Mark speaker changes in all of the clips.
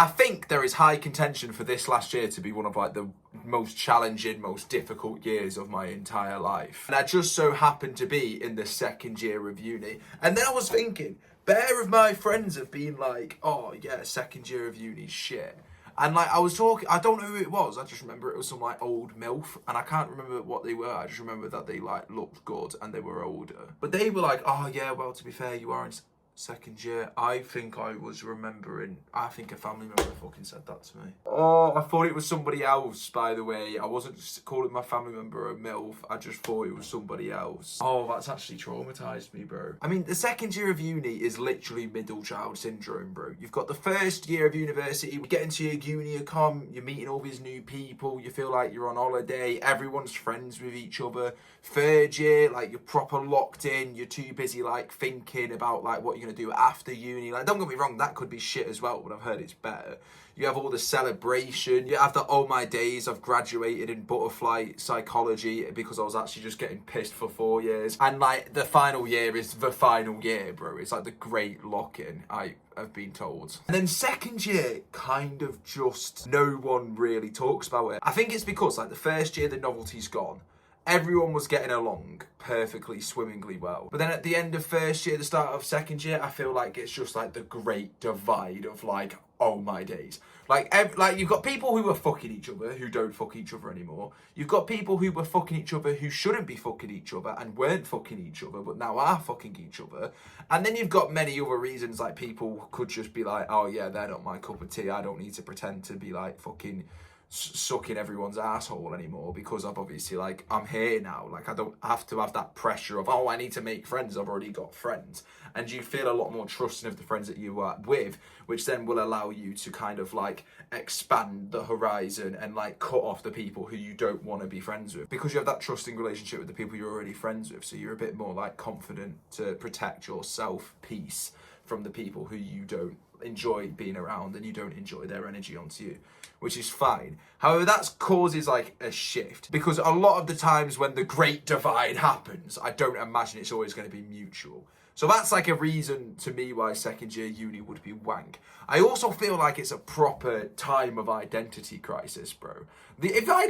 Speaker 1: I think there is high contention for this last year to be one of like the most challenging, most difficult years of my entire life. And I just so happened to be in the second year of uni. And then I was thinking, bare of my friends have been like, oh yeah, second year of uni shit. And like I was talking, I don't know who it was. I just remember it was some like old MILF, and I can't remember what they were. I just remember that they like looked good and they were older. But they were like, "Oh yeah, well to be fair, you are in second year." I think I was remembering. I think a family member fucking said that to me. Oh, I thought it was somebody else. By the way, I wasn't just calling my family member a MILF. I just thought it was somebody else. Oh, that's actually traumatized me, bro. I mean, the second year of uni is literally middle child syndrome, bro. You've got the first year of university. You get into your uni account. You're meeting all these new people. You feel like you're on holiday. Everyone's friends with each other. Third year, like you're proper locked in. You're too busy like thinking about like what you're gonna do after uni. Like, don't get me wrong, that could be shit as well, but I've heard it's better. You have all the celebration. You have the, oh my days, I've graduated in butterfly psychology because I was actually just getting pissed for 4 years. And like the final year is the final year, bro. It's like the great lock-in, I have been told. And then second year, kind of just no one really talks about it. I think it's because like the first year, the novelty's gone. Everyone was getting along perfectly, swimmingly well. But then at the end of first year, the start of second year, I feel like it's just like the great divide of like, oh my days. Like you've got people who are fucking each other who don't fuck each other anymore. You've got people who were fucking each other who shouldn't be fucking each other and weren't fucking each other, but now are fucking each other. And then you've got many other reasons, like people could just be like, oh yeah, they're not my cup of tea. I don't need to pretend to be like fucking sucking everyone's asshole anymore because I've obviously like I'm here now. Like I don't have to have that pressure of, oh, I need to make friends. I've already got friends. And you feel a lot more trusting of the friends that you are with, which then will allow you to kind of like expand the horizon and like cut off the people who you don't want to be friends with, because you have that trusting relationship with the people you're already friends with. So you're a bit more like confident to protect your self peace from the people who you don't enjoy being around and you don't enjoy their energy onto you, which is fine. However, that causes like a shift, because a lot of the times when the great divide happens, I don't imagine it's always going to be mutual. So that's like a reason to me why second year uni would be wank. I also feel like it's a proper time of identity crisis, bro. If you're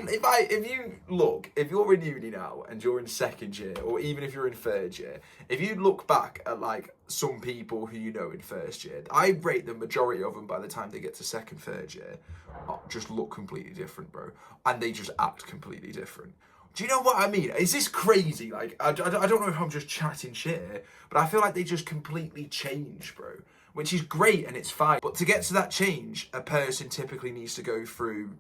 Speaker 1: in uni now and you're in second year, or even if you're in third year, if you look back at like some people who you know in first year, I rate the majority of them by the time they get to second, third year, just look completely different, bro. And they just act completely different. Do you know what I mean? Is this crazy? Like, I don't know if I'm just chatting shit, but I feel like they just completely change, bro. Which is great and it's fine. But to get to that change, a person typically needs to go through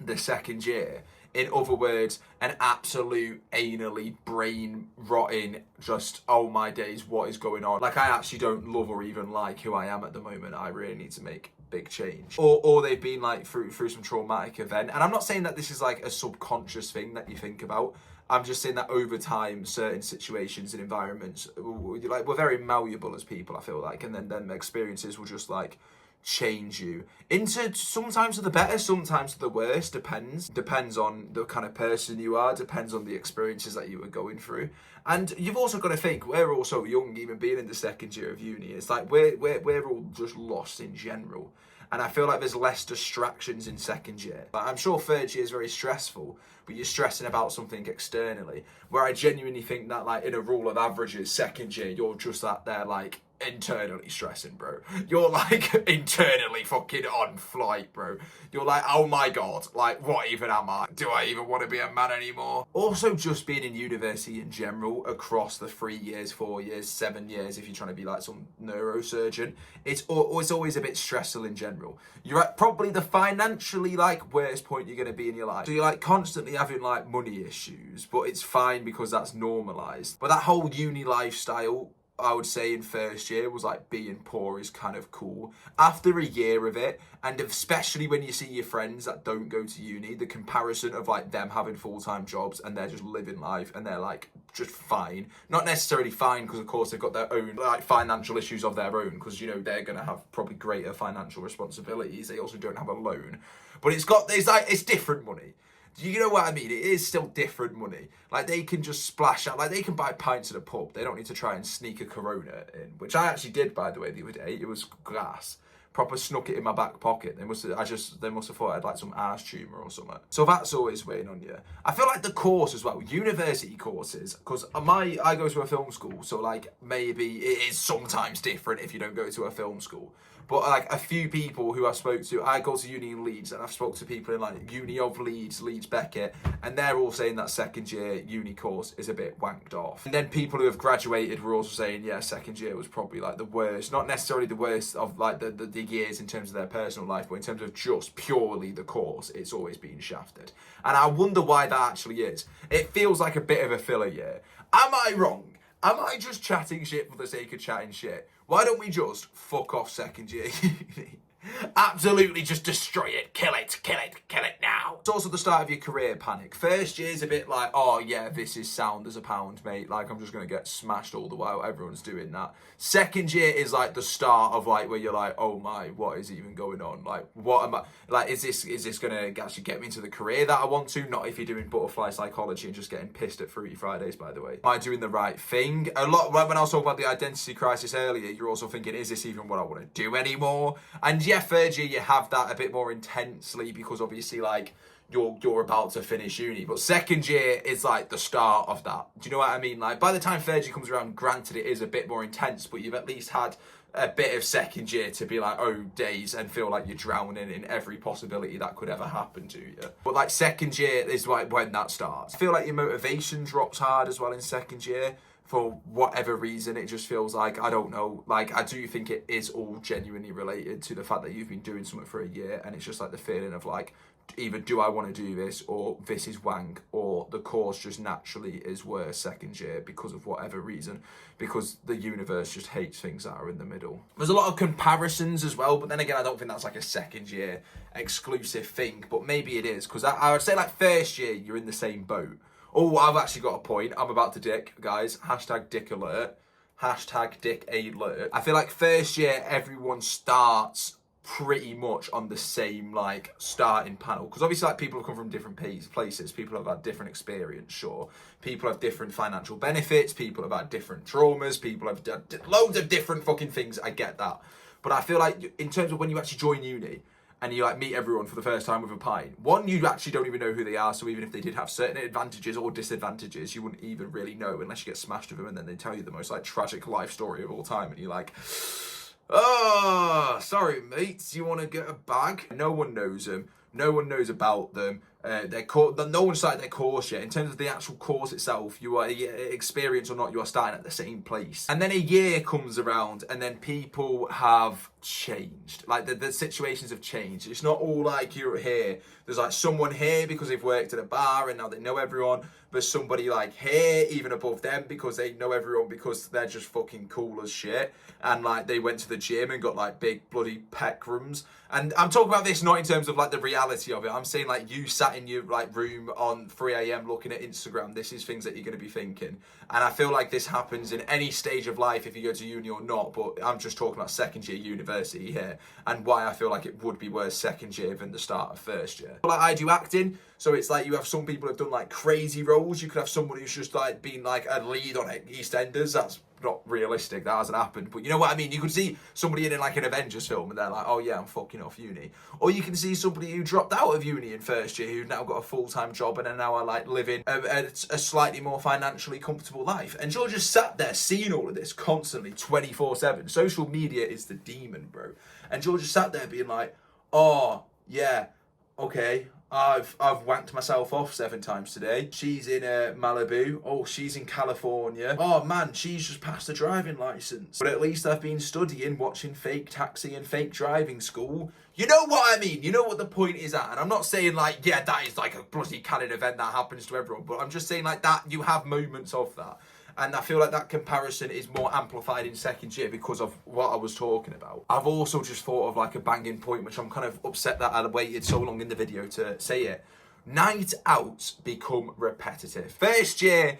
Speaker 1: the second year. In other words, an absolute anally brain rotting, just, oh my days, what is going on? Like, I actually don't love or even like who I am at the moment. I really need to make big change. Or they've been like through some traumatic event. And I'm not saying that this is like a subconscious thing that you think about. I'm just saying that over time, certain situations and environments, like, we're very malleable as people, I feel like, and then experiences will just like change you into sometimes for the better, sometimes for the worse. Depends on the kind of person you are, depends on the experiences that you were going through. And you've also got to think, we're all so young, even being in the second year of uni. It's like we're all just lost in general. And I feel like there's less distractions in second year. Like, I'm sure third year is very stressful, but you're stressing about something externally. Where I genuinely think that, like, in a rule of averages, second year, you're just out there, like, internally stressing, bro. You're like internally fucking on flight, bro. You're like, oh my god, like, what even am I? Do I even want to be a man anymore? Also, just being in university in general, across the 3 years, 4 years, 7 years, if you're trying to be like some neurosurgeon, it's always a bit stressful in general. You're at probably the financially like worst point you're going to be in your life. So you're like constantly having like money issues, but it's fine because that's normalized. But that whole uni lifestyle, I would say in first year, was like being poor is kind of cool. After a year of it, and especially when you see your friends that don't go to uni, the comparison of like them having full-time jobs and they're just living life and they're like just fine. Not necessarily fine because of course they've got their own like financial issues of their own, because you know they're gonna have probably greater financial responsibilities. They also don't have a loan. But it's different money. Do you know what I mean? It is still different money. Like, they can just splash out. Like, they can buy pints at a pub. They don't need to try and sneak a Corona in, which I actually did, by the way, the other day. It was glass. proper snuck it in my back pocket. They must have thought I had like some arse tumour or something. So that's always weighing on you. I feel like the course as well, university courses, because I go to a film school, so like maybe it is sometimes different if you don't go to a film school. But like a few people who I spoke to, I go to uni in Leeds, and I've spoke to people in like uni of Leeds Beckett, and they're all saying that second year uni course is a bit wanked off. And then people who have graduated were also saying, yeah, second year was probably like the worst, not necessarily the worst of like the years in terms of their personal life, but in terms of just purely the course, it's always been shafted. And I wonder why that actually is. It feels like a bit of a filler year. Am I wrong? Am I just chatting shit for the sake of chatting shit? Why don't we just fuck off second year uni? Absolutely just destroy it. Kill it now. It's also the start of your career panic. First year's a bit like, oh yeah, this is sound as a pound, mate. Like, I'm just going to get smashed all the while everyone's doing that. Second year is like the start of like where you're like, oh my, what is even going on? Like, what am I, like, is this going to actually get me into the career that I want to? Not if you're doing butterfly psychology and just getting pissed at Fruity Fridays, by the way. Am I doing the right thing? A lot, when I was talking about the identity crisis earlier, you're also thinking, is this even what I want to do anymore? And yeah, third year you have that a bit more intensely because obviously like you're about to finish uni, but second year is like the start of that. Do you know what I mean? Like by the time third year comes around, granted it is a bit more intense, but you've at least had a bit of second year to be like, oh days, and feel like you're drowning in every possibility that could ever happen to you. But like second year is like when that starts. I feel like your motivation drops hard as well in second year. For whatever reason, it just feels like, I don't know, like I do think it is all genuinely related to the fact that you've been doing something for a year, and it's just like the feeling of like, either do I want to do this, or this is wank, or the course just naturally is worse second year because of whatever reason, because the universe just hates things that are in the middle. There's a lot of comparisons as well, but then again, I don't think that's like a second year exclusive thing, but maybe it is, because I would say like first year, you're in the same boat. Oh, I've actually got a point. I'm about to dick, guys. Hashtag dick alert. Hashtag dick alert. I feel like first year, everyone starts pretty much on the same, like, starting panel. Because obviously, like, people have come from different places. People have had different experience, sure. People have different financial benefits. People have had different traumas. People have done loads of different fucking things. I get that. But I feel like, in terms of when you actually join uni, and you like meet everyone for the first time with a pint, one, you actually don't even know who they are, so even if they did have certain advantages or disadvantages, you wouldn't even really know unless you get smashed with them, and then they tell you the most like tragic life story of all time, and you're like, oh, sorry mates, you want to get a bag? No one knows them, no one knows about them. No one started their course yet. In terms of the actual course itself, you are experienced or not, you are starting at the same place. And then a year comes around, and then people have changed. Like the situations have changed. It's not all like you're here. There's like someone here because they've worked at a bar and now they know everyone. There's somebody like here, even above them, because they know everyone because they're just fucking cool as shit. And like they went to the gym and got like big bloody pec rooms. And I'm talking about this not in terms of like the reality of it. I'm saying like you sat in your like room on 3 a.m. looking at Instagram. This is things that you're going to be thinking. And I feel like this happens in any stage of life if you go to uni or not. But I'm just talking about second year university here, and why I feel like it would be worse second year than the start of first year. But like I do acting, so it's like you have some people who've done like crazy roles. You could have someone who's just like been like a lead on EastEnders. That's not realistic, that hasn't happened, but you know what I mean. You could see somebody in like an Avengers film and they're like, oh yeah, I'm fucking off uni. Or you can see somebody who dropped out of uni in first year who's now got a full-time job and are now like living a slightly more financially comfortable life. And George just sat there seeing all of this constantly 24/7. Social media is the demon, bro. And George just sat there being like, oh yeah, okay, I've wanked myself off 7 times today. She's in Malibu. Oh, she's in California. Oh man, she's just passed the driving license. But at least I've been studying, watching Fake Taxi and Fake Driving School. You know what I mean? You know what the point is at. And I'm not saying like, yeah, that is like a bloody canon event that happens to everyone. But I'm just saying like that, you have moments of that. And I feel like that comparison is more amplified in second year because of what I was talking about. I've also just thought of like a banging point, which I'm kind of upset that I waited so long in the video to say it. Night outs become repetitive. First year,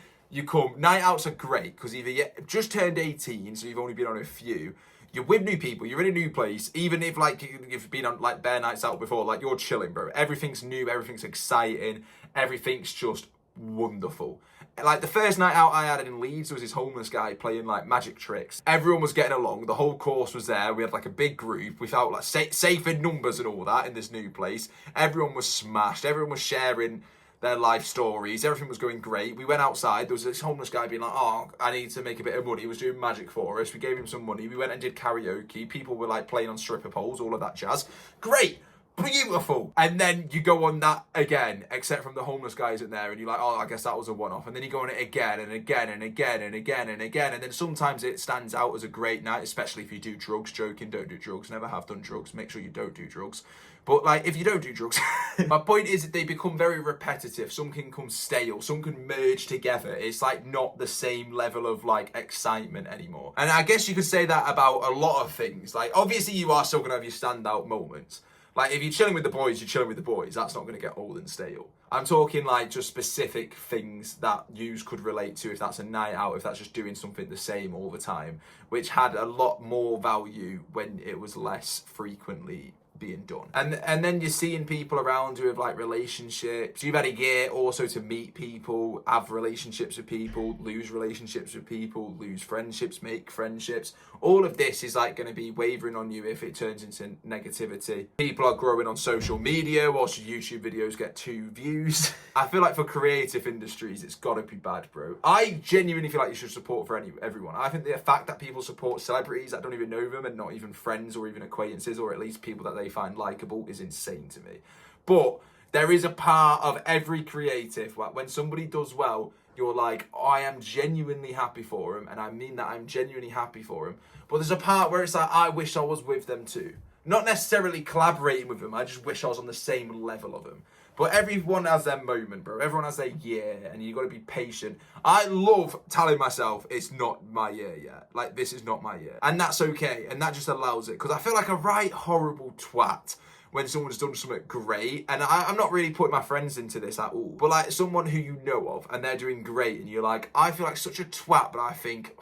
Speaker 1: night outs are great because either you just turned 18, so you've only been on a few. You're with new people, you're in a new place, even if like you've been on like bare nights out before, like you're chilling, bro. Everything's new, everything's exciting, everything's just wonderful. Like the first night out I had in Leeds, there was this homeless guy playing like magic tricks. Everyone was getting along. The whole course was there. We had like a big group. We felt like safe in numbers and all that in this new place. Everyone was smashed. Everyone was sharing their life stories. Everything was going great. We went outside. There was this homeless guy being like, oh, I need to make a bit of money. He was doing magic for us. We gave him some money. We went and did karaoke. People were like playing on stripper poles, all of that jazz. Great. Beautiful. And then you go on that again, except from the homeless guy isn't there, and you're like, oh, I guess that was a one-off. And then you go on it again and again and again and again and again. And then sometimes it stands out as a great night, especially if you do drugs. Joking, don't do drugs. Never have done drugs. Make sure you don't do drugs. But like, if you don't do drugs, my point is that they become very repetitive. Some can come stale. Some can merge together. It's like not the same level of like excitement anymore. And I guess you could say that about a lot of things. Like, obviously you are still going to have your standout moments. Like, if you're chilling with the boys, you're chilling with the boys. That's not going to get old and stale. I'm talking, like, just specific things that yous could relate to, if that's a night out, if that's just doing something the same all the time, which had a lot more value when it was less frequently being done. And then you're seeing people around who have like relationships. You've had a year also to meet people, have relationships with people, lose relationships with people, lose friendships, make friendships. All of this is like going to be wavering on you if it turns into negativity. People are growing on social media whilst your YouTube videos get 2 views. I feel like for creative industries, it's got to be bad, bro. I genuinely feel like you should support for everyone. I think the fact that people support celebrities that don't even know them and not even friends or even acquaintances, or at least people that they find likable, is insane to me. But there is a part of every creative where when somebody does well, you're like, oh, I am genuinely happy for him, and I mean that I'm genuinely happy for him. But there's a part where it's like, I wish I was with them too. Not necessarily collaborating with them, I just wish I was on the same level of them. But everyone has their moment, bro. Everyone has their year, and you've got to be patient. I love telling myself it's not my year yet. Like, this is not my year. And that's okay, and that just allows it. Because I feel like a right horrible twat when someone's done something great. And I'm not really putting my friends into this at all. But, like, someone who you know of, and they're doing great, and you're like, I feel like such a twat, but I think...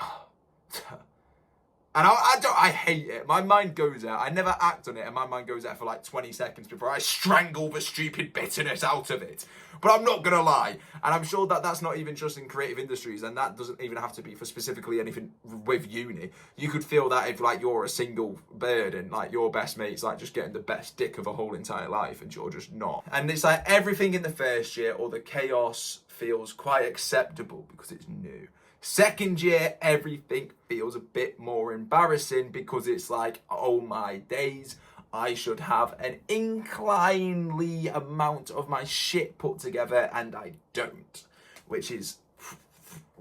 Speaker 1: And I hate it. My mind goes there. I never act on it, and my mind goes there for like 20 seconds before I strangle the stupid bitterness out of it. But I'm not going to lie. And I'm sure that that's not even just in creative industries, and that doesn't even have to be for specifically anything with uni. You could feel that if like you're a single bird and like your best mate's like just getting the best dick of a whole entire life and you're just not. And it's like everything in the first year or the chaos feels quite acceptable because it's new. Second year, everything feels a bit more embarrassing because it's like, oh my days, I should have an inclinely amount of my shit put together and I don't, which is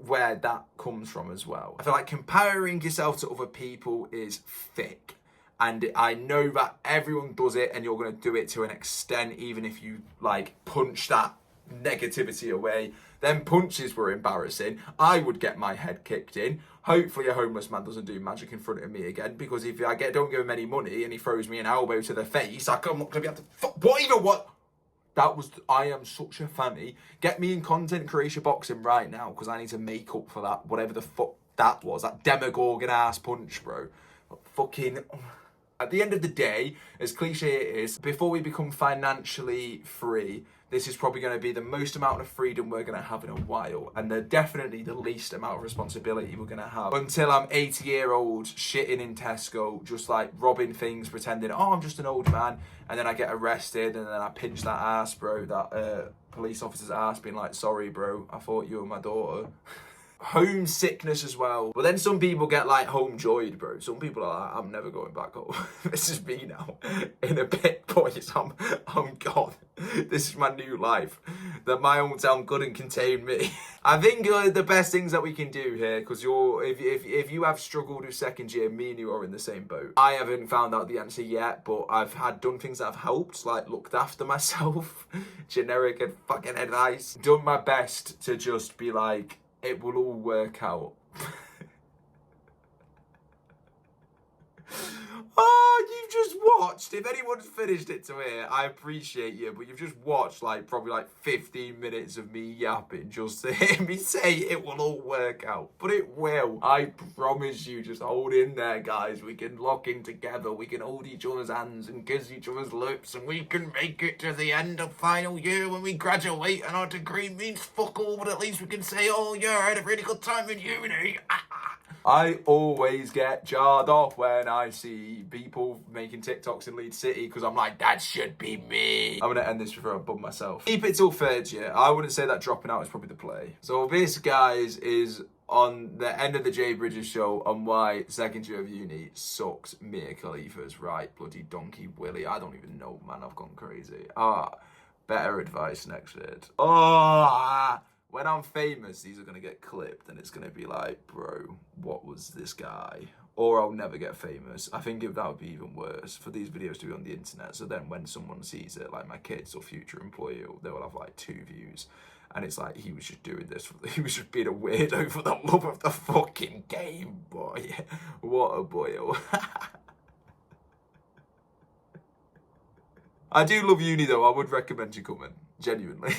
Speaker 1: where that comes from as well. I feel like comparing yourself to other people is thick. And I know that everyone does it and you're going to do it to an extent, even if you like punch that negativity away. Them punches were embarrassing. I would get my head kicked in. Hopefully a homeless man doesn't do magic in front of me again, because if I don't give him any money and he throws me an elbow to the face, I'm not going to be able to... What? That was... I am such a fanny. Get me in content creation boxing right now, because I need to make up for that, whatever the fuck that was. That Demogorgon ass punch, bro. Fucking... At the end of the day, as cliche it is, before we become financially free, this is probably going to be the most amount of freedom we're going to have in a while. And they're definitely the least amount of responsibility we're going to have. Until I'm 80-year-old shitting in Tesco, just like robbing things, pretending, oh, I'm just an old man. And then I get arrested and then I pinch that ass, bro, that police officer's ass, being like, sorry, bro, I thought you were my daughter. Homesickness as well. But then some people get like home joyed, bro. Some people are like, I'm never going back home. This is me now. In a bit, boys, I'm gone. This is my new life. That my hometown couldn't contain me. I think the best things that we can do here, because if you have struggled with second year, me and you are in the same boat. I haven't found out the answer yet, but I've done things that have helped, like looked after myself, generic and fucking advice. Done my best to just be like, it will all work out. Oh, you've just watched. If anyone's finished it to here, I appreciate you, but you've just watched like probably like 15 minutes of me yapping just to hear me say it will all work out. But it will. I promise you, just hold in there, guys. We can lock in together. We can hold each other's hands and kiss each other's lips, and we can make it to the end of final year when we graduate and our degree means fuck all, but at least we can say, oh yeah, I had a really good time in uni. I always get jarred off when I see people making TikToks in Leeds City because I'm like, that should be me. I'm going to end this before I bum myself. Keep it till third year. I wouldn't say that dropping out is probably the play. So this, guys, is on the end of the Jay Bridges show on why second year of uni sucks. Mia Khalifa's right. Bloody donkey Willie. I don't even know, man. I've gone crazy. Better advice next vid. When I'm famous, these are going to get clipped and it's going to be like, bro, what was this guy? Or I'll never get famous. I think that would be even worse for these videos to be on the internet. So then when someone sees it, like my kids or future employee, they will have like 2 views. And it's like, he was just doing this. He was just being a weirdo for the love of the fucking game, boy. What a boyo. I do love uni though. I would recommend you coming. Genuinely.